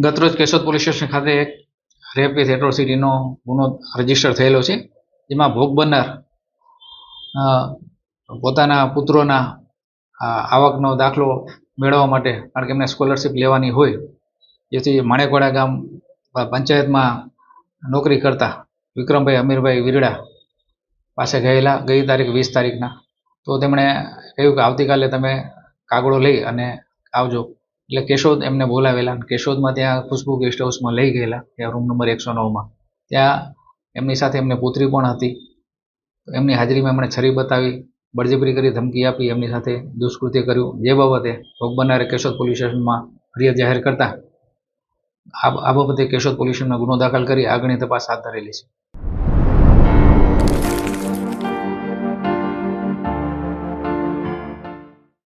ગતરોજ Keshod police station ખાતે એક રેપ વિથ એટ્રોસિટીનો ગુનો રજીસ્ટર થયેલો છે, જેમાં ભોગ બનનાર પોતાના પુત્રોના આવકનો દાખલો મેળવવા માટે, કારણ કે એમને સ્કોલરશીપ લેવાની હોય, જેથી માણેકવાડા ગામ પંચાયતમાં નોકરી કરતા વિક્રમભાઈ અમીરભાઈ વિરડા પાસે ગયેલા ગઈ તારીખ 20 તારીખના. તો તેમણે કહ્યું કે આવતીકાલે તમે કાગળો લઈ અને આવજો. એટલે કેશોદ એમને બોલાવેલા. કેશોદમાં ત્યાં ખુશ્બુ ગેસ્ટ હાઉસમાં લઈ ગયેલા, ત્યાં રૂમ નંબર 109માં. ત્યાં એમની સાથે એમની પુત્રી પણ હતી. એમની હાજરીમાં એમણે છરી બતાવી, બળજબરી કરી, ધમકી આપી, એમની સાથે દુષ્કૃત્ય કર્યું. જે બાબતે ભોગ બનનારે કેશોદ પોલીસ સ્ટેશનમાં ફરિયાદ જાહેર કરતા આ બાબતે કેશોદ પોલીસ સ્ટેશનમાં ગુનો દાખલ કરી આગળની તપાસ હાથ ધરેલી છે.